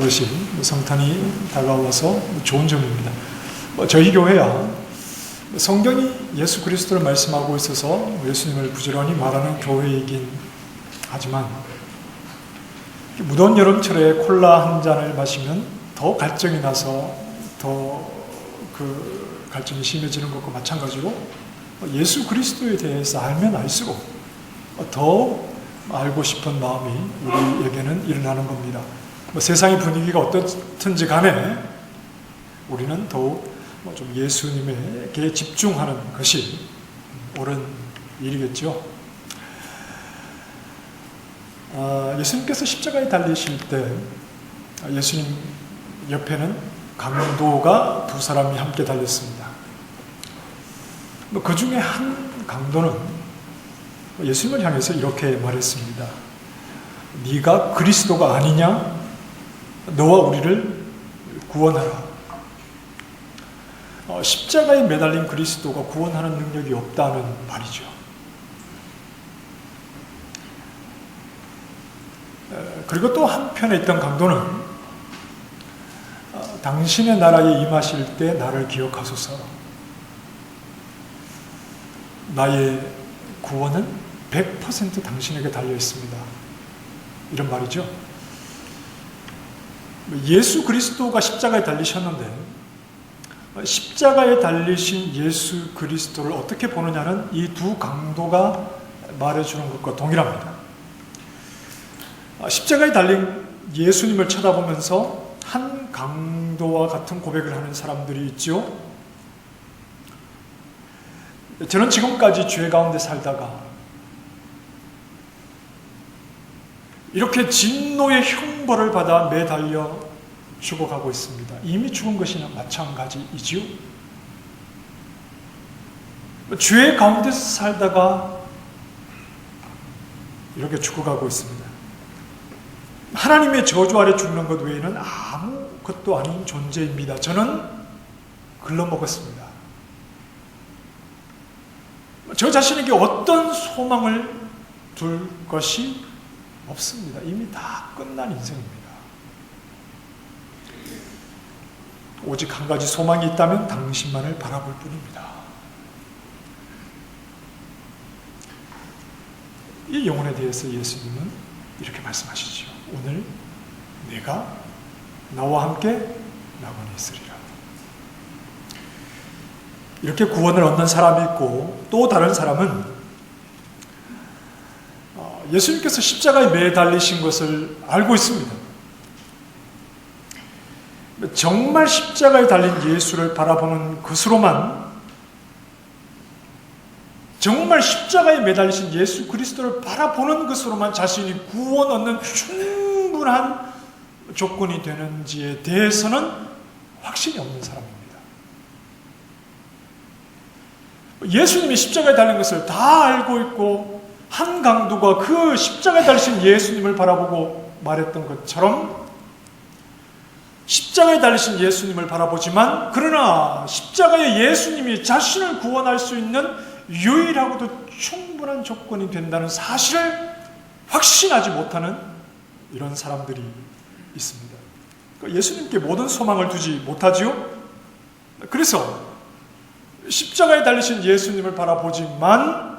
것이 성탄이 다가와서 좋은 점입니다. 저희 교회야 성경이 예수 그리스도를 말씀하고 있어서 예수님을 부지런히 말하는 교회이긴 하지만 무더운 여름철에 콜라 한 잔을 마시면 더 갈증이 나서 더 그 갈증이 심해지는 것과 마찬가지로 예수 그리스도에 대해서 알면 알수록 더 알고 싶은 마음이 우리에게는 일어나는 겁니다. 세상의 분위기가 어떻든지 간에 우리는 더욱 좀 예수님에게 집중하는 것이 옳은 일이겠죠. 예수님께서 십자가에 달리실 때 예수님 옆에는 강도가 두 사람이 함께 달렸습니다. 그 중에 한 강도는 예수님을 향해서 이렇게 말했습니다. 네가 그리스도가 아니냐? 너와 우리를 구원하라. 십자가에 매달린 그리스도가 구원하는 능력이 없다는 말이죠. 그리고 또 한편에 있던 강도는 당신의 나라에 임하실 때 나를 기억하소서. 나의 구원은 100% 당신에게 달려 있습니다. 이런 말이죠. 예수 그리스도가 십자가에 달리셨는데 십자가에 달리신 예수 그리스도를 어떻게 보느냐는 이 두 강도가 말해주는 것과 동일합니다. 십자가에 달린 예수님을 쳐다보면서 한 강도와 같은 고백을 하는 사람들이 있죠. 저는 지금까지 죄 가운데 살다가 이렇게 진노의 형벌을 받아 매달려 죽어가고 있습니다. 이미 죽은 것이나 마찬가지이지요. 죄 가운데서 살다가 이렇게 죽어가고 있습니다. 하나님의 저주 아래 죽는 것 외에는 아무것도 아닌 존재입니다. 저는 글러먹었습니다. 저 자신에게 어떤 소망을 둘 것이 없습니다. 이미 다 끝난 인생입니다. 오직 한 가지 소망이 있다면 당신만을 바라볼 뿐입니다. 이 영혼에 대해서 예수님은 이렇게 말씀하시죠. 오늘 내가 나와 함께 낙원에 있으리라. 이렇게 구원을 얻는 사람이 있고 또 다른 사람은 예수님께서 십자가에 매달리신 것을 알고 있습니다. 정말 십자가에 달린 예수를 바라보는 것으로만, 정말 십자가에 매달리신 예수 그리스도를 바라보는 것으로만 자신이 구원 얻는 충분한 조건이 되는지에 대해서는 확신이 없는 사람입니다. 예수님이 십자가에 달린 것을 다 알고 있고 한 강도가 그 십자가에 달리신 예수님을 바라보고 말했던 것처럼 십자가에 달리신 예수님을 바라보지만 그러나 십자가의 예수님이 자신을 구원할 수 있는 유일하고도 충분한 조건이 된다는 사실을 확신하지 못하는 이런 사람들이 있습니다. 예수님께 모든 소망을 두지 못하지요. 그래서 십자가에 달리신 예수님을 바라보지만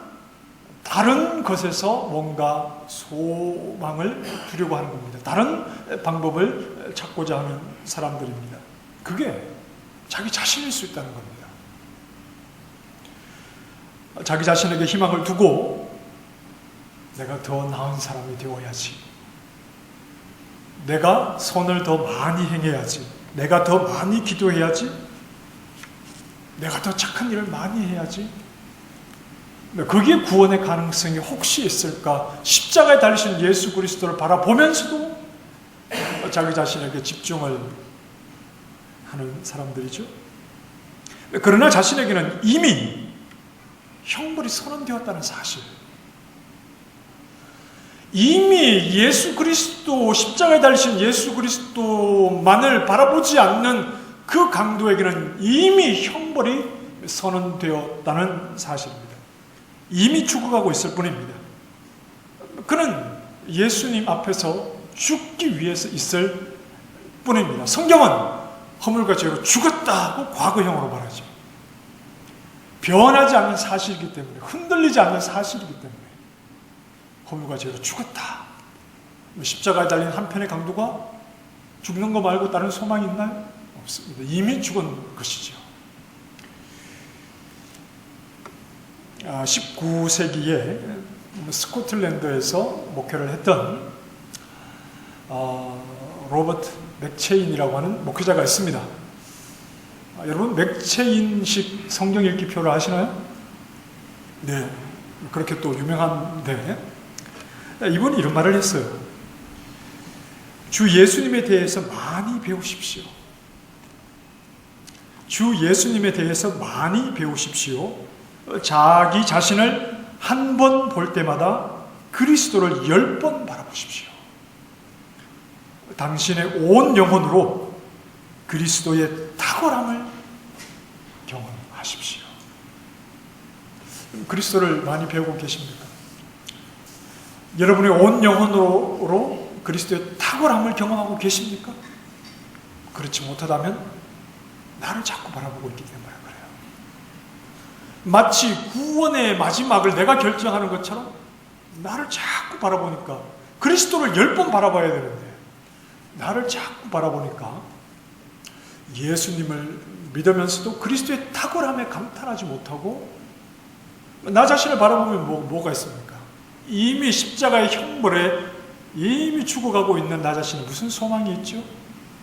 다른 것에서 뭔가 소망을 두려고 하는 겁니다. 다른 방법을 찾고자 하는 사람들입니다. 그게 자기 자신일 수 있다는 겁니다. 자기 자신에게 희망을 두고 내가 더 나은 사람이 되어야지, 내가 선을 더 많이 행해야지, 내가 더 많이 기도해야지, 내가 더 착한 일을 많이 해야지, 거기에 구원의 가능성이 혹시 있을까? 십자가에 달리신 예수 그리스도를 바라보면서도 자기 자신에게 집중을 하는 사람들이죠. 그러나 자신에게는 이미 형벌이 선언되었다는 사실, 이미 예수 그리스도, 십자가에 달리신 예수 그리스도만을 바라보지 않는 그 강도에게는 이미 형벌이 선언되었다는 사실입니다. 이미 죽어가고 있을 뿐입니다. 그는 예수님 앞에서 죽기 위해서 있을 뿐입니다. 성경은 허물과 죄로 죽었다고 과거형으로 말하죠. 변하지 않는 사실이기 때문에, 흔들리지 않는 사실이기 때문에 허물과 죄로 죽었다. 십자가에 달린 한편의 강도가 죽는 거 말고 다른 소망이 있나요? 없습니다. 이미 죽은 것이죠. 19세기에 스코틀랜드에서 목회를 했던 로버트 맥체인이라고 하는 목회자가 있습니다. 여러분 맥체인식 성경 읽기표를 아시나요? 네, 그렇게 또 유명한데 이분이 이런 말을 했어요. 주 예수님에 대해서 많이 배우십시오. 주 예수님에 대해서 많이 배우십시오. 자기 자신을 한 번 볼 때마다 그리스도를 10번 바라보십시오. 당신의 온 영혼으로 그리스도의 탁월함을 경험하십시오. 그리스도를 많이 배우고 계십니까? 여러분의 온 영혼으로 그리스도의 탁월함을 경험하고 계십니까? 그렇지 못하다면 나를 자꾸 바라보고 있기 때문에 그래요. 마치 구원의 마지막을 내가 결정하는 것처럼 나를 자꾸 바라보니까 그리스도를 10번 바라봐야 되는데 나를 자꾸 바라보니까 예수님을 믿으면서도 그리스도의 탁월함에 감탄하지 못하고 나 자신을 바라보면 뭐가 있습니까? 이미 십자가의 형벌에 이미 죽어가고 있는 나 자신이 무슨 소망이 있죠?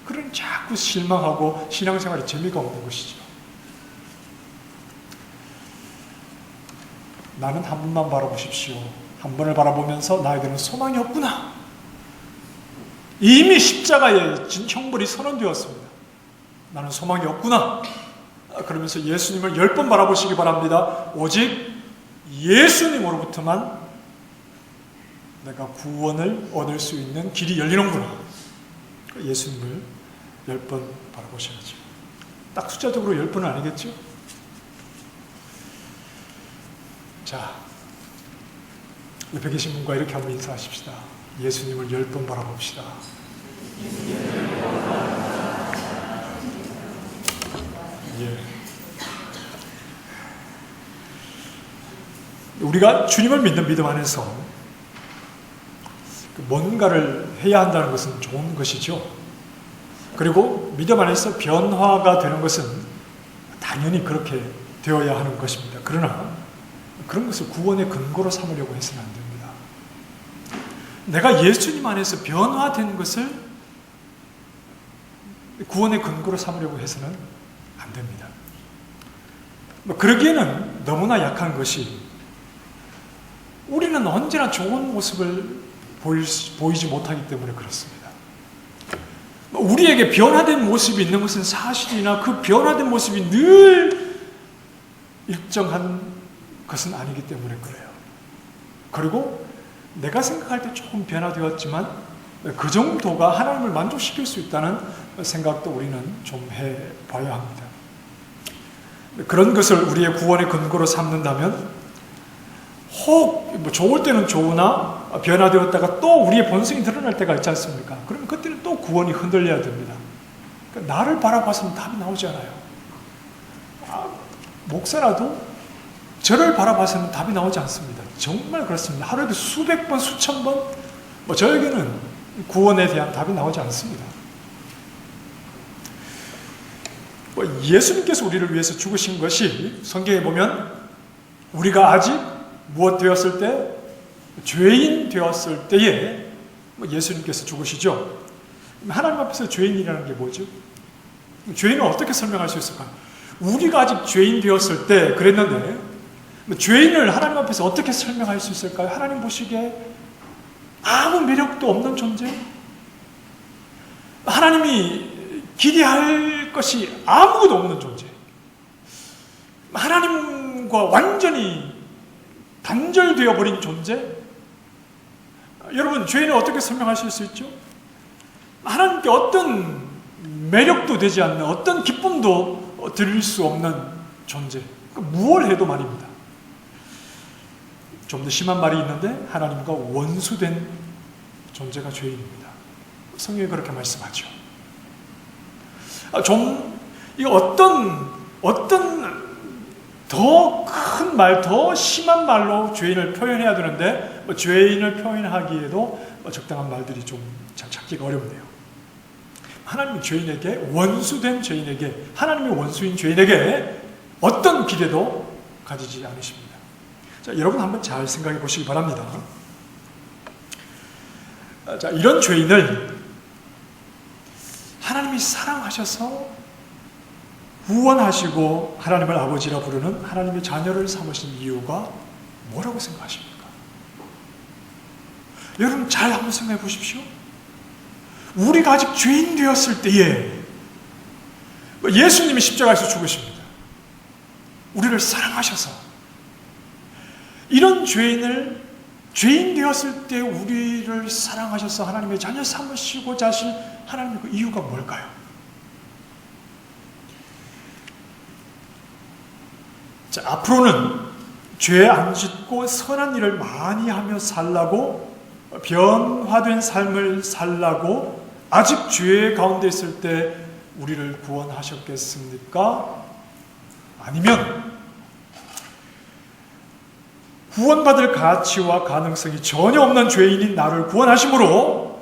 그런 자꾸 실망하고 신앙생활에 재미가 없는 것이죠. 나는 한 번만 바라보십시오. 한 번을 바라보면서 나에게는 소망이 없구나. 이미 십자가의 형벌이 선언되었습니다. 나는 소망이 없구나. 그러면서 예수님을 10번 바라보시기 바랍니다. 오직 예수님으로부터만 내가 구원을 얻을 수 있는 길이 열리는구나. 예수님을 10번 바라보셔야죠. 딱 숫자적으로 10번은 아니겠죠? 자, 옆에 계신 분과 이렇게 한번 인사하십시다. 예수님을 10번 바라봅시다. 예. 우리가 주님을 믿는 믿음 안에서 뭔가를 해야 한다는 것은 좋은 것이죠. 그리고 믿음 안에서 변화가 되는 것은 당연히 그렇게 되어야 하는 것입니다. 그러나 그런 것을 구원의 근거로 삼으려고 해서는 안 됩니다. 내가 예수님 안에서 변화된 것을 구원의 근거로 삼으려고 해서는 안 됩니다. 그러기에는 너무나 약한 것이 우리는 언제나 좋은 모습을 보이지 못하기 때문에 그렇습니다. 우리에게 변화된 모습이 있는 것은 사실이나 그 변화된 모습이 늘 일정한 것은 아니기 때문에 그래요. 그리고 내가 생각할 때 조금 변화되었지만 그 정도가 하나님을 만족시킬 수 있다는 생각도 우리는 좀 해봐야 합니다. 그런 것을 우리의 구원의 근거로 삼는다면 혹 좋을 때는 좋으나 변화되었다가 또 우리의 본성이 드러날 때가 있지 않습니까? 그러면 그때는 또 구원이 흔들려야 됩니다. 그러니까 나를 바라봐서는 답이 나오지 않아요. 목사라도 저를 바라봐서는 답이 나오지 않습니다. 정말 그렇습니다. 하루에도 수백 번, 수천 번 저에게는 구원에 대한 답이 나오지 않습니다. 예수님께서 우리를 위해서 죽으신 것이 성경에 보면 우리가 아직 무엇 되었을 때? 죄인 되었을 때에 예수님께서 죽으시죠. 하나님 앞에서 죄인이라는 게 뭐죠? 죄인은 어떻게 설명할 수 있을까요? 우리가 아직 죄인 되었을 때 그랬는데 죄인을 하나님 앞에서 어떻게 설명할 수 있을까요? 하나님 보시기에 아무 매력도 없는 존재? 하나님이 기대할 것이 아무것도 없는 존재? 하나님과 완전히 단절되어 버린 존재? 여러분, 죄인을 어떻게 설명하실 수 있죠? 하나님께 어떤 매력도 되지 않는, 어떤 기쁨도 드릴 수 없는 존재. 무엇을 해도 말입니다. 좀 더 심한 말이 있는데 하나님과 원수된 존재가 죄인입니다. 성경이 그렇게 말씀하죠. 이 어떤 더 큰 말, 더 심한 말로 죄인을 표현해야 되는데 죄인을 표현하기에도 적당한 말들이 좀 잘 찾기가 어렵네요. 하나님이 죄인에게, 원수된 죄인에게, 하나님의 원수인 죄인에게 어떤 기대도 가지지 않으십니다. 자, 여러분 한번 잘 생각해 보시기 바랍니다. 자, 이런 죄인을 하나님이 사랑하셔서 구원하시고 하나님을 아버지라 부르는 하나님의 자녀를 삼으신 이유가 뭐라고 생각하십니까? 여러분 잘 한번 생각해 보십시오. 우리가 아직 죄인 되었을 때에 예수님이 십자가에서 죽으십니다. 우리를 사랑하셔서 이런 죄인을 죄인 되었을 때 우리를 사랑하셔서 하나님의 자녀 삼으시고자 하신 하나님의 그 이유가 뭘까요? 자, 앞으로는 죄 안 짓고 선한 일을 많이 하며 살라고, 변화된 삶을 살라고 아직 죄 가운데 있을 때 우리를 구원하셨겠습니까? 아니면 구원받을 가치와 가능성이 전혀 없는 죄인인 나를 구원하심으로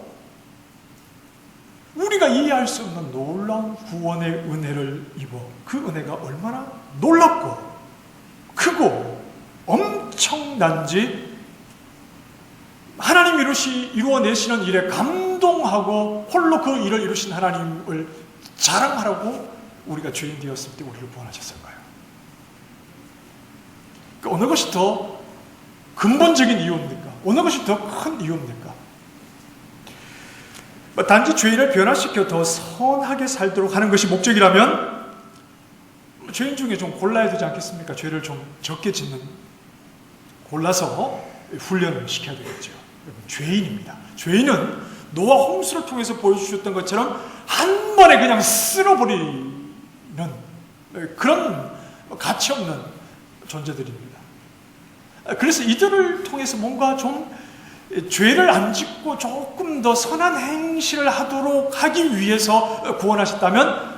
우리가 이해할 수 없는 놀라운 구원의 은혜를 입어 그 은혜가 얼마나 놀랍고 크고 엄청난지 하나님 이루어내시는 일에 감동하고 홀로 그 일을 이루신 하나님을 자랑하라고 우리가 죄인 되었을 때 우리를 구원하셨을까요? 그 어느 것이 더 근본적인 이유입니까? 어느 것이 더 큰 이유입니까? 단지 죄인을 변화시켜 더 선하게 살도록 하는 것이 목적이라면 죄인 중에 좀 골라야 되지 않겠습니까? 죄를 좀 적게 짓는, 골라서 훈련을 시켜야 되겠죠. 죄인입니다. 죄인은 노아 홍수를 통해서 보여주셨던 것처럼 한 번에 그냥 쓸어버리는 그런 가치 없는 존재들입니다. 그래서 이들을 통해서 뭔가 좀 죄를 안 짓고 조금 더 선한 행실을 하기 위해서 구원하셨다면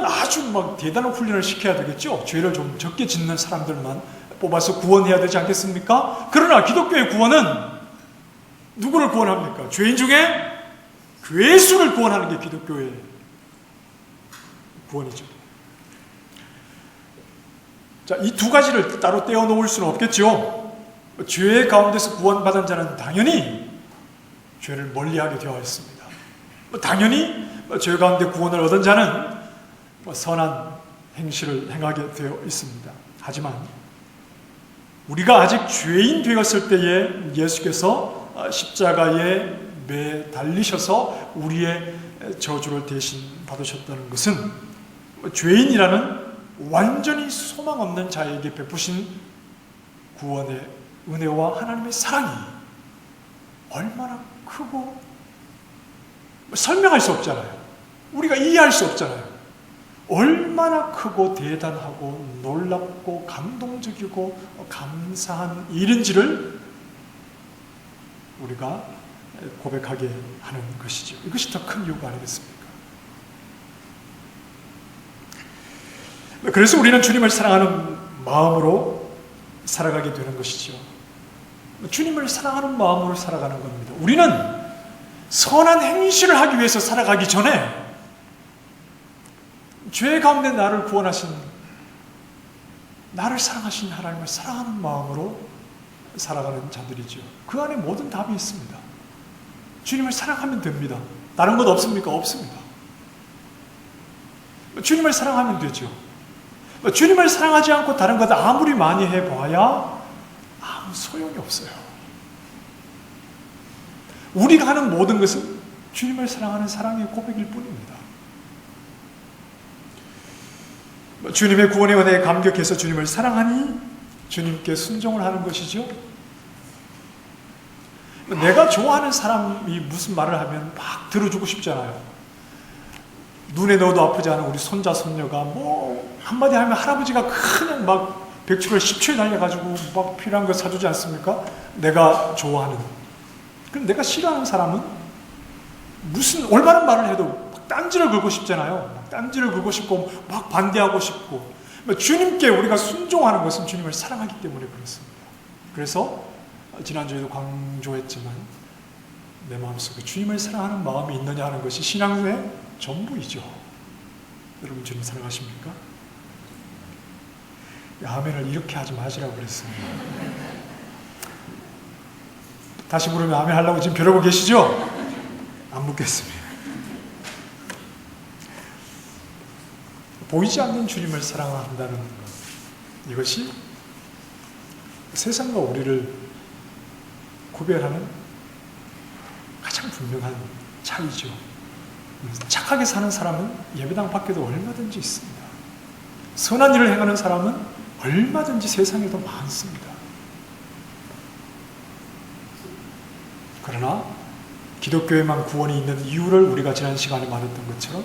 아주 대단한 훈련을 시켜야 되겠죠. 죄를 좀 적게 짓는 사람들만 뽑아서 구원해야 되지 않겠습니까? 그러나 기독교의 구원은 누구를 구원합니까? 죄인 중에 괴수를 구원하는 게 기독교의 구원이죠. 자, 이 두 가지를 따로 떼어 놓을 수는 없겠죠. 죄 가운데서 구원받은 자는 당연히 죄를 멀리하게 되어 있습니다. 당연히 죄 가운데 구원을 얻은 자는 선한 행실을 행하게 되어 있습니다. 하지만 우리가 아직 죄인 되었을 때에 예수께서 십자가에 매달리셔서 우리의 저주를 대신 받으셨다는 것은 죄인이라는 완전히 소망 없는 자에게 베푸신 구원의 은혜와 하나님의 사랑이 얼마나 크고 설명할 수 없잖아요. 우리가 이해할 수 없잖아요. 얼마나 크고 대단하고 놀랍고 감동적이고 감사한 일인지를 우리가 고백하게 하는 것이죠. 이것이 더 큰 이유가 아니겠습니까? 그래서 우리는 주님을 사랑하는 마음으로 살아가게 되는 것이죠. 주님을 사랑하는 마음으로 살아가는 겁니다. 우리는 선한 행실을 하기 위해서 살아가기 전에 죄 가운데 나를 구원하신, 나를 사랑하신 하나님을 사랑하는 마음으로 살아가는 자들이죠. 그 안에 모든 답이 있습니다. 주님을 사랑하면 됩니다. 다른 것 없습니까? 없습니다. 주님을 사랑하면 되죠. 주님을 사랑하지 않고 다른 것 아무리 많이 해봐야 아무 소용이 없어요. 우리가 하는 모든 것은 주님을 사랑하는 사랑의 고백일 뿐입니다. 주님의 구원의 은혜에 감격해서 주님을 사랑하니 주님께 순종을 하는 것이죠. 내가 좋아하는 사람이 무슨 말을 하면 막 들어주고 싶잖아요. 눈에 넣어도 아프지 않은 우리 손자 손녀가 한마디 하면 할아버지가 그냥 막 백추를 10초에 날려가지고 막 필요한 거 사주지 않습니까? 내가 좋아하는. 그럼 내가 싫어하는 사람은 무슨 올바른 말을 해도 막 딴지를 걸고 싶잖아요. 막 딴지를 걸고 싶고 막 반대하고 싶고, 주님께 우리가 순종하는 것은 주님을 사랑하기 때문에 그렇습니다. 그래서 지난주에도 강조했지만 내 마음속에 주님을 사랑하는 마음이 있느냐 하는 것이 신앙의 전부이죠. 여러분 주님 사랑하십니까? 아멘을 이렇게 하지 마시라고 그랬습니다. 다시 물으면 아멘 하려고 지금 벼르고 계시죠? 안 묻겠습니다. 보이지 않는 주님을 사랑한다는 것, 이것이 세상과 우리를 구별하는 가장 분명한 차이죠. 착하게 사는 사람은 예배당 밖에도 얼마든지 있습니다. 선한 일을 행하는 사람은 얼마든지 세상에도 많습니다. 그러나 기독교에만 구원이 있는 이유를 우리가 지난 시간에 말했던 것처럼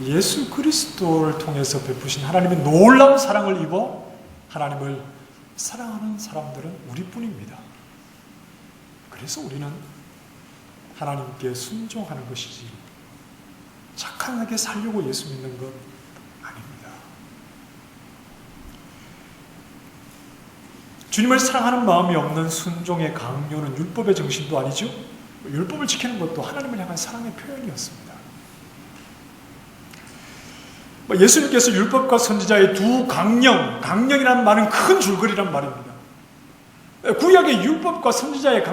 예수 그리스도를 통해서 베푸신 하나님의 놀라운 사랑을 입어 하나님을 사랑하는 사람들은 우리뿐입니다. 그래서 우리는 하나님께 순종하는 것이지 착하게 살려고 예수 믿는 것 아닙니다. 주님을 사랑하는 마음이 없는 순종의 강요는 율법의 정신도 아니죠. 율법을 지키는 것도 하나님을 향한 사랑의 표현이었습니다. 예수님께서 율법과 선지자의 두 강령이라는 말은 큰 줄거리란 말입니다. 구약의 율법과 선지자의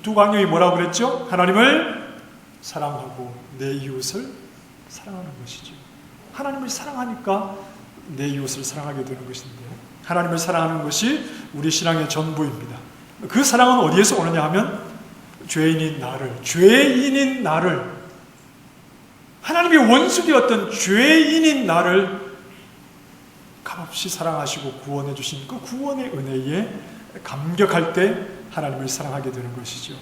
두 강령이 뭐라고 그랬죠? 하나님을 사랑하고 내 이웃을 사랑하는 것이죠. 하나님을 사랑하니까 내 이웃을 사랑하게 되는 것인데요. 하나님을 사랑하는 것이 우리 신앙의 전부입니다. 그 사랑은 어디에서 오느냐 하면 죄인인 나를 하나님의 원수되었던 죄인인 나를 값없이 사랑하시고 구원해 주신 그 구원의 은혜에 감격할 때 하나님을 사랑하게 되는 것이죠.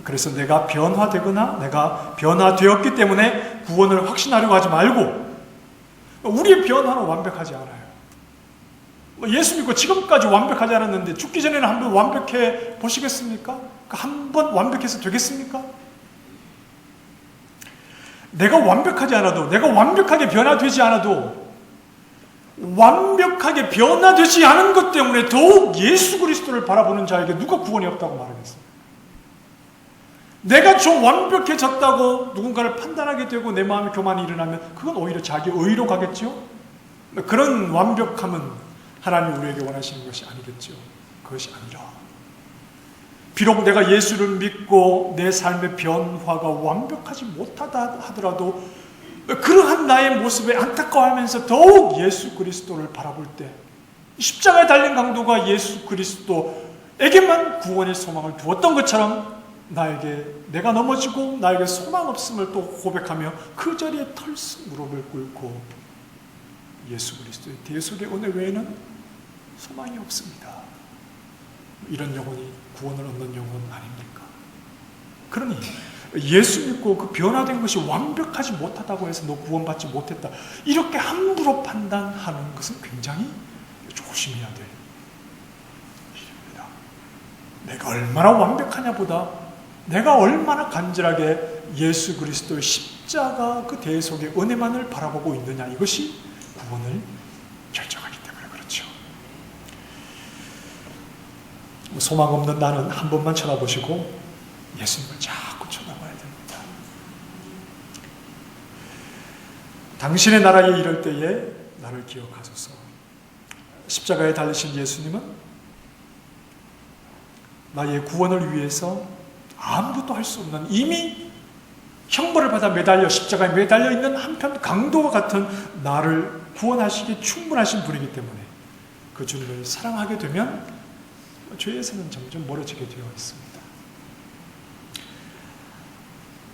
그래서 내가 변화되거나 내가 변화되었기 때문에 구원을 확신하려고 하지 말고, 우리의 변화는 완벽하지 않아요. 예수 믿고 지금까지 완벽하지 않았는데 죽기 전에는 한번 완벽해 보시겠습니까? 한번 완벽해서 되겠습니까? 내가 완벽하지 않아도, 내가 완벽하게 변화되지 않아도 완벽하게 변화되지 않은 것 때문에 더욱 예수 그리스도를 바라보는 자에게 누가 구원이 없다고 말하겠습니까? 내가 좀 완벽해졌다고 누군가를 판단하게 되고 내 마음에 교만이 일어나면 그건 오히려 자기 의로 가겠죠? 그런 완벽함은 하나님 우리에게 원하시는 것이 아니겠죠. 그것이 아니라 비록 내가 예수를 믿고 내 삶의 변화가 완벽하지 못하다 하더라도 그러한 나의 모습에 안타까워하면서 더욱 예수 그리스도를 바라볼 때 십자가에 달린 강도가 예수 그리스도에게만 구원의 소망을 두었던 것처럼 내가 넘어지고 나에게 소망 없음을 또 고백하며 그 자리에 털썩 무릎을 꿇고 예수 그리스도의 대속의 은혜 외에는 소망이 없습니다. 이런 영혼이 구원을 얻는 영혼 아닙니까? 그러니 예수 믿고 그 변화된 것이 완벽하지 못하다고 해서 너 구원받지 못했다, 이렇게 함부로 판단하는 것은 굉장히 조심해야 될 일입니다. 내가 얼마나 완벽하냐보다 내가 얼마나 간절하게 예수 그리스도의 십자가 그 대속의 은혜만을 바라보고 있느냐, 이것이 구원을 결정하기 때문에 그렇죠. 소망 없는 나는 한 번만 쳐다보시고 예수님을 자꾸 쳐다봐야 됩니다. 당신의 나라에 이를 때에 나를 기억하소서. 십자가에 달리신 예수님은 나의 구원을 위해서 아무것도 할 수 없는, 이미 형벌을 받아 십자가에 매달려 있는 한편 강도와 같은 나를 구원하시기에 충분하신 분이기 때문에 그 주님을 사랑하게 되면 죄에서는 점점 멀어지게 되어 있습니다.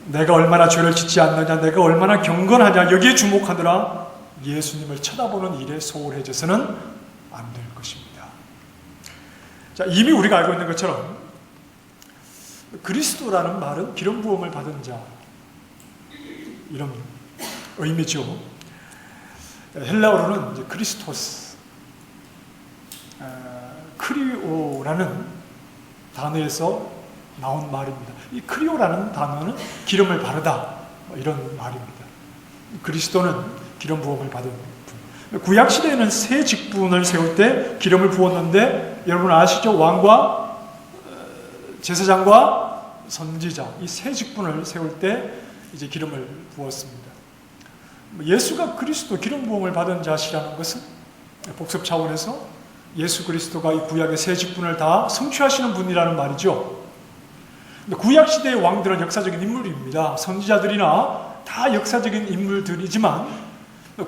내가 얼마나 죄를 짓지 않느냐, 내가 얼마나 경건하냐, 여기에 주목하느라 예수님을 쳐다보는 일에 소홀해져서는 안 될 것입니다. 자, 이미 우리가 알고 있는 것처럼 그리스도라는 말은 기름 부음을 받은 자, 이런 의미죠. 헬라어로는 이제 크리스토스, 크리오라는 단어에서 나온 말입니다. 이 크리오라는 단어는 기름을 바르다, 이런 말입니다. 그리스도는 기름 부음을 받은 분. 구약 시대에는 새 직분을 세울 때 기름을 부었는데 여러분 아시죠? 왕과 제사장과 선지자 이 새 직분을 세울 때 이제 기름을 부었습니다. 예수가 그리스도 기름 부음을 받은 자시라는 것은 복습 차원에서 예수 그리스도가 이 구약의 새 직분을 다 성취하시는 분이라는 말이죠. 구약 시대의 왕들은 역사적인 인물입니다. 선지자들이나 다 역사적인 인물들이지만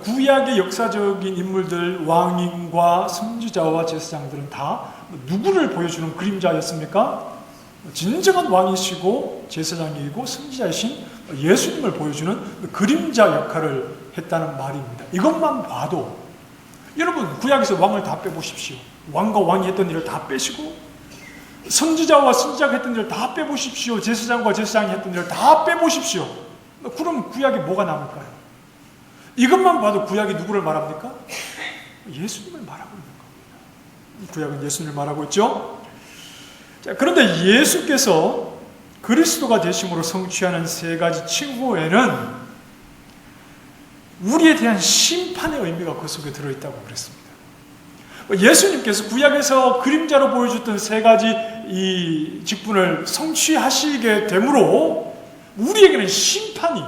구약의 역사적인 인물들, 왕인과 선지자와 제사장들은 다 누구를 보여주는 그림자였습니까? 진정한 왕이시고 제사장이고 선지자이신 예수님을 보여주는 그림자 역할을 했다는 말입니다. 이것만 봐도 여러분 구약에서 왕을 다 빼보십시오. 왕과 왕이 했던 일을 다 빼시고 선지자와 선지자가 했던 일을 다 빼보십시오. 제사장과 제사장이 했던 일을 다 빼보십시오. 그럼 구약에 뭐가 남을까요? 이것만 봐도 구약이 누구를 말합니까? 예수님을 말하고 있는 겁니다. 구약은 예수님을 말하고 있죠. 자, 그런데 예수께서 그리스도가 되심으로 성취하는 세 가지 칭호에는 우리에 대한 심판의 의미가 그 속에 들어있다고 그랬습니다. 예수님께서 구약에서 그림자로 보여줬던 세 가지 이 직분을 성취하시게 되므로 우리에게는 심판이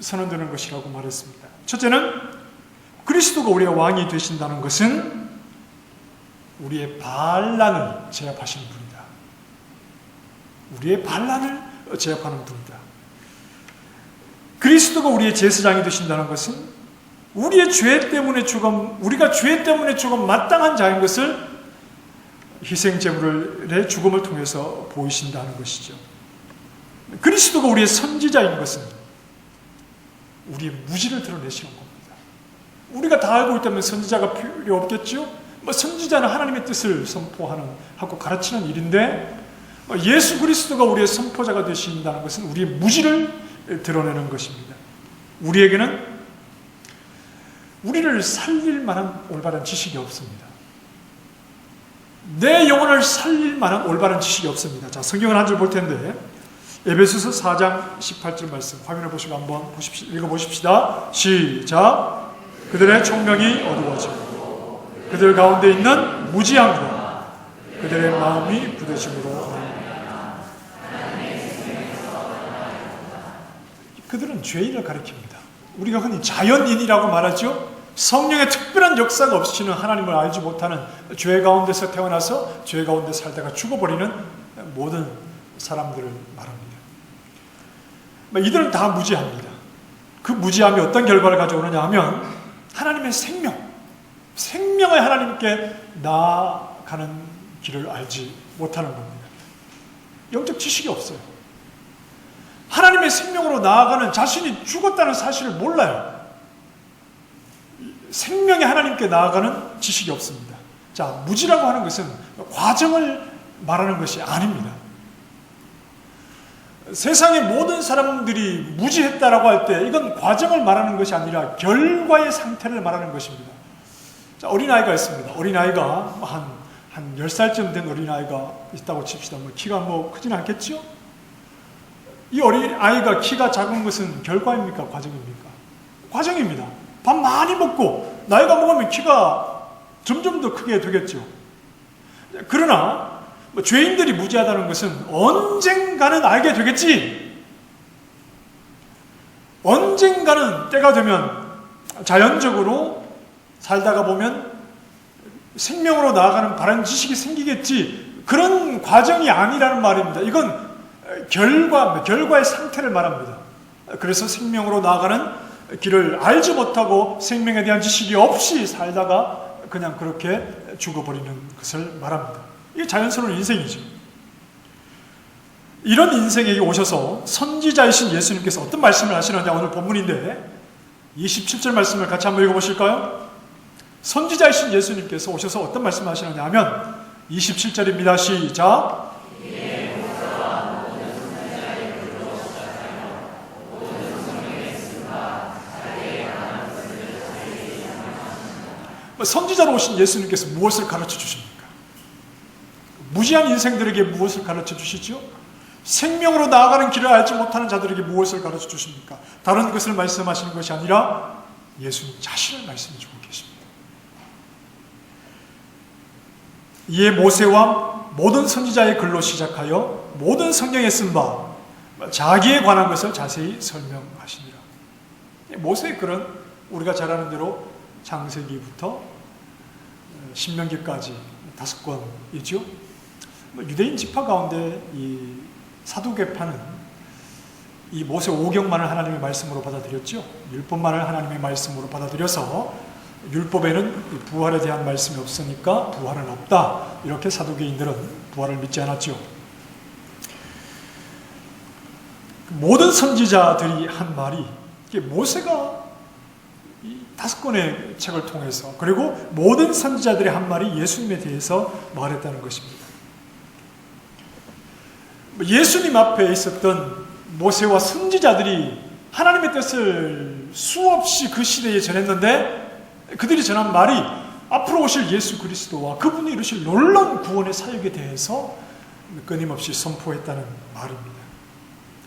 선언되는 것이라고 말했습니다. 첫째는 그리스도가 우리의 왕이 되신다는 것은 우리의 반란을 제압하시는 분이다. 우리의 반란을 제압하는 분이다. 그리스도가 우리의 제사장이 되신다는 것은 우리의 죄 때문에 우리가 죄 때문에 죽음 마땅한 자인 것을 희생제물의 죽음을 통해서 보이신다는 것이죠. 그리스도가 우리의 선지자인 것은 우리의 무지를 드러내시는 겁니다. 우리가 다 알고 있다면 선지자가 필요 없겠죠? 선지자는 하나님의 뜻을 선포하고 가르치는 일인데 예수 그리스도가 우리의 선포자가 되신다는 것은 우리의 무지를 드러내는 것입니다. 우리에게는 우리를 살릴 만한 올바른 지식이 없습니다. 내 영혼을 살릴 만한 올바른 지식이 없습니다. 자, 성경을 한 줄 볼 텐데 에베소서 4장 18절 말씀 화면을 보시고 한번 읽어보십시다. 시작. 그들의 총명이 어두워지고 그들 가운데 있는 무지함과 그들의 마음이 굳어짐으로 그들은 죄인을 가리킵니다. 우리가 흔히 자연인이라고 말하죠. 성령의 특별한 역사가 없이는 하나님을 알지 못하는 죄 가운데서 태어나서 죄 가운데 살다가 죽어버리는 모든 사람들을 말합니다. 이들은 다 무지합니다. 그 무지함이 어떤 결과를 가져오느냐 하면 하나님의 생명의 하나님께 나아가는 길을 알지 못하는 겁니다. 영적 지식이 없어요. 하나님의 생명으로 나아가는 자신이 죽었다는 사실을 몰라요. 생명의 하나님께 나아가는 지식이 없습니다. 자, 무지라고 하는 것은 과정을 말하는 것이 아닙니다. 세상의 모든 사람들이 무지했다라고 할 때 이건 과정을 말하는 것이 아니라 결과의 상태를 말하는 것입니다. 자, 어린아이가 있습니다. 어린아이가 한 10살쯤 된 어린아이가 있다고 칩시다. 키가 크진 않겠죠? 이 어린아이가 키가 작은 것은 결과입니까? 과정입니까? 과정입니다. 밥 많이 먹고 나이가 먹으면 키가 점점 더 크게 되겠죠. 그러나 죄인들이 무지하다는 것은 언젠가는 알게 되겠지. 언젠가는 때가 되면 자연적으로 살다가 보면 생명으로 나아가는 바른 지식이 생기겠지. 그런 과정이 아니라는 말입니다. 이건 결과의 상태를 말합니다. 그래서 생명으로 나아가는 길을 알지 못하고 생명에 대한 지식이 없이 살다가 그냥 그렇게 죽어버리는 것을 말합니다. 이게 자연스러운 인생이죠. 이런 인생에게 오셔서 선지자이신 예수님께서 어떤 말씀을 하시느냐 오늘 본문인데 27절 말씀을 같이 한번 읽어보실까요? 선지자이신 예수님께서 오셔서 어떤 말씀을 하시느냐 하면 27절입니다. 시작. 선지자로 오신 예수님께서 무엇을 가르쳐 주십니까? 무지한 인생들에게 무엇을 가르쳐 주시죠? 생명으로 나아가는 길을 알지 못하는 자들에게 무엇을 가르쳐 주십니까? 다른 것을 말씀하시는 것이 아니라 예수님 자신을 말씀해 주고 계십니다. 이에 모세와 모든 선지자의 글로 시작하여 모든 성경에 쓴 바 자기에 관한 것을 자세히 설명하시니라. 모세의 글은 우리가 잘 아는 대로 창세기부터 신명기까지 5권이죠. 유대인 지파 가운데 이 사두개파는 이 모세 오경만을 하나님의 말씀으로 받아들였죠. 율법만을 하나님의 말씀으로 받아들여서 율법에는 부활에 대한 말씀이 없으니까 부활은 없다. 이렇게 사두개인들은 부활을 믿지 않았죠. 모든 선지자들이 한 말이 모세가 이 5권의 책을 통해서 그리고 모든 선지자들이 한 말이 예수님에 대해서 말했다는 것입니다. 예수님 앞에 있었던 모세와 선지자들이 하나님의 뜻을 수없이 그 시대에 전했는데 그들이 전한 말이 앞으로 오실 예수 그리스도와 그분이 이루실 놀라운 구원의 사역에 대해서 끊임없이 선포했다는 말입니다.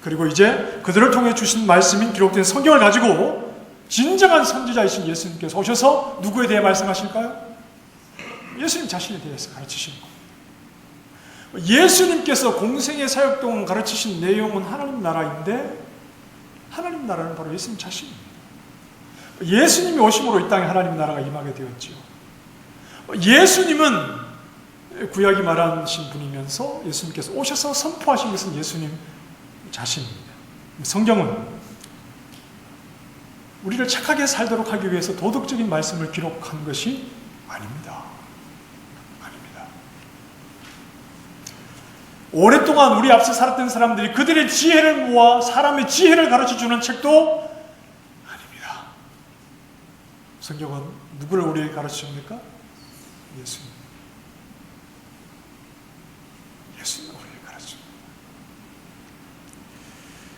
그리고 이제 그들을 통해 주신 말씀인 기록된 성경을 가지고 진정한 선지자이신 예수님께서 오셔서 누구에 대해 말씀하실까요? 예수님 자신에 대해서 가르치시는 겁니다. 예수님께서 공생의 사역 동안 가르치신 내용은 하나님 나라인데 하나님 나라는 바로 예수님 자신입니다. 예수님이 오심으로 이 땅에 하나님 나라가 임하게 되었지요. 예수님은 구약이 말하신 분이면서 예수님께서 오셔서 선포하신 것은 예수님 자신입니다. 성경은 우리를 착하게 살도록 하기 위해서 도덕적인 말씀을 기록한 것이 아닙니다. 오랫동안 우리 앞서 살았던 사람들이 그들의 지혜를 모아 사람의 지혜를 가르쳐주는 책도 아닙니다. 성경은 누구를 우리에게 가르쳐줍니까? 예수님. 예수님을 우리에게 가르쳐줍니다.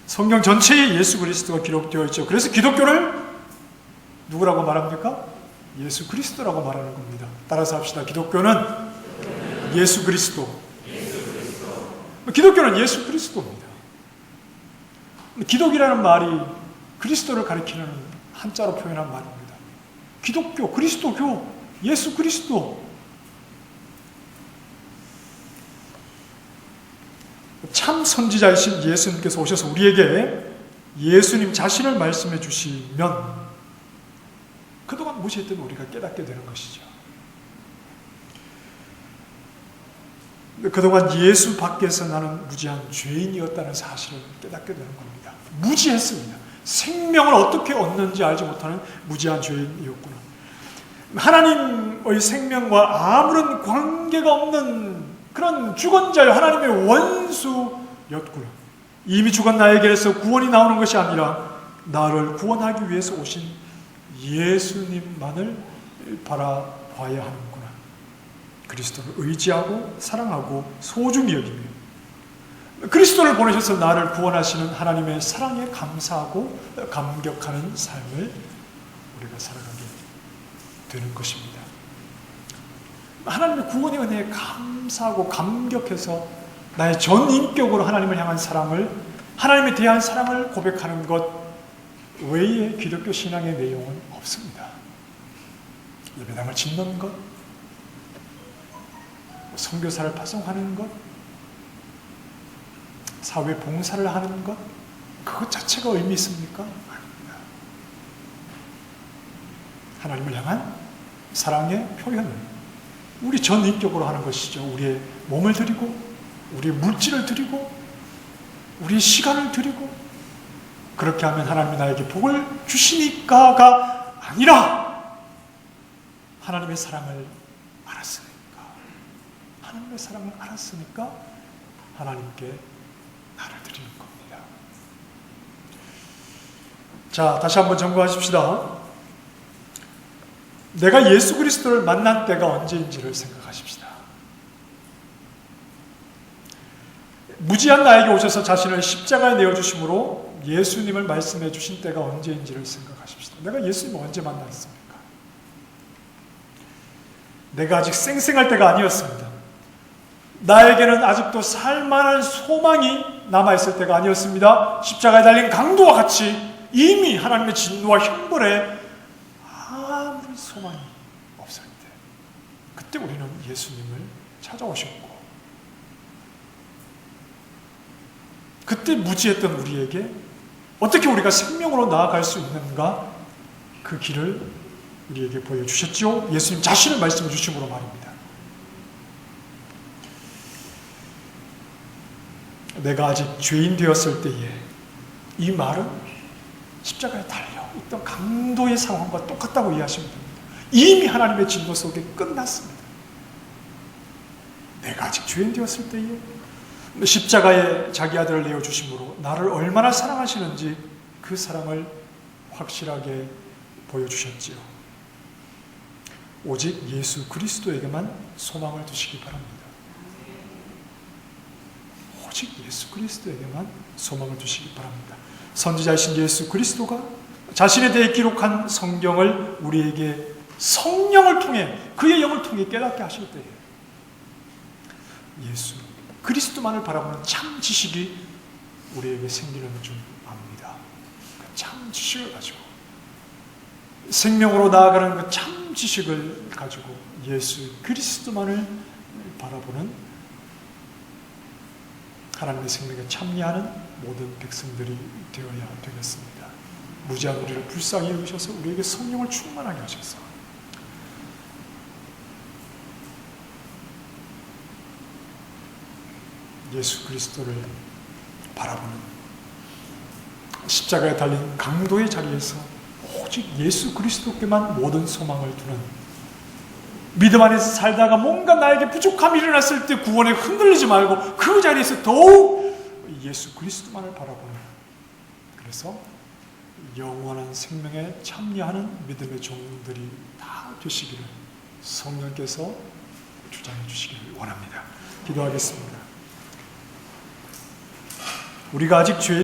성경 전체에 예수 그리스도가 기록되어 있죠. 그래서 기독교를 누구라고 말합니까? 예수 그리스도라고 말하는 겁니다. 따라서 합시다. 기독교는 예수 그리스도. 기독교는 예수 그리스도입니다. 기독이라는 말이 그리스도를 가리키는 한자로 표현한 말입니다. 기독교, 그리스도교, 예수 그리스도. 참 선지자이신 예수님께서 오셔서 우리에게 예수님 자신을 말씀해 주시면 그동안 무시했던 우리가 깨닫게 되는 것이죠. 그동안 예수 밖에서 나는 무지한 죄인이었다는 사실을 깨닫게 되는 겁니다. 무지했습니다. 생명을 어떻게 얻는지 알지 못하는 무지한 죄인이었구나. 하나님의 생명과 아무런 관계가 없는 그런 죽은 자여 하나님의 원수였구나. 이미 죽은 나에게서 구원이 나오는 것이 아니라 나를 구원하기 위해서 오신 예수님만을 바라봐야 하는구나. 그리스도를 의지하고 사랑하고 소중히 여기며 그리스도를 보내셔서 나를 구원하시는 하나님의 사랑에 감사하고 감격하는 삶을 우리가 살아가게 되는 것입니다. 하나님의 구원의 은혜에 감사하고 감격해서 나의 전 인격으로 하나님을 향한 사랑을, 하나님에 대한 사랑을 고백하는 것 외에 기독교 신앙의 내용은 없습니다. 예배당을 짓는 것, 선교사를 파송하는 것, 사회 봉사를 하는 것, 그것 자체가 의미 있습니까? 아닙니다. 하나님을 향한 사랑의 표현을 우리 전 인격으로 하는 것이죠. 우리의 몸을 드리고, 우리의 물질을 드리고, 우리의 시간을 드리고, 그렇게 하면 하나님이 나에게 복을 주시니까가 아니라 하나님의 사랑을 알았으니까, 하나님의 사랑을 알았으니까 하나님께 나를 드리는 겁니다. 자, 다시 한번 점검하십시다. 내가 예수 그리스도를 만난 때가 언제인지를 생각하십시다. 무지한 나에게 오셔서 자신을 십자가에 내어주심으로 예수님을 말씀해 주신 때가 언제인지를 생각하십시다. 내가 예수님을 언제 만났습니까? 내가 아직 쌩쌩할 때가 아니었습니다. 나에게는 아직도 살만한 소망이 남아있을 때가 아니었습니다. 십자가에 달린 강도와 같이 이미 하나님의 진노와 형벌에 아무런 소망이 없을 때, 그때 우리는 예수님을 찾아오셨고, 그때 무지했던 우리에게 어떻게 우리가 생명으로 나아갈 수 있는가, 그 길을 우리에게 보여주셨죠. 예수님 자신을 말씀해 주심으로 말입니다. 내가 아직 죄인 되었을 때에, 이 말은 십자가에 달려있던 강도의 상황과 똑같다고 이해하시면 됩니다. 이미 하나님의 진노 속에 끝났습니다. 내가 아직 죄인 되었을 때에 십자가에 자기 아들을 내어주심으로 나를 얼마나 사랑하시는지 그 사랑을 확실하게 보여주셨지요. 오직 예수 그리스도에게만 소망을 두시기 바랍니다. 오직 예수 그리스도에게만 소망을 두시기 바랍니다. 선지자이신 예수 그리스도가 자신에 대해 기록한 성경을 우리에게 성령을 통해, 그의 영을 통해 깨닫게 하실 때에 예수 그리스도만을 바라보는 참 지식이 우리에게 생기는 줄 압니다. 그 참 지식을 가지고, 생명으로 나아가는 그 참 지식을 가지고 예수 그리스도만을 바라보는 하나님의 생명에 참여하는 모든 백성들이 되어야 되겠습니다. 무지한 우리를 불쌍히 여기셔서 우리에게 성령을 충만하게 하셔서 예수 그리스도를 바라보는, 십자가에 달린 강도의 자리에서 오직 예수 그리스도께만 모든 소망을 두는, 믿음 안에서 살다가 뭔가 나에게 부족함이 일어났을 때 구원에 흔들리지 말고 그 자리에서 더욱 예수 그리스도만을 바라보는, 그래서 영원한 생명에 참여하는 믿음의 종들이 다 되시기를 성령께서 주장해 주시기를 원합니다. 기도하겠습니다. 우리가 아직 죄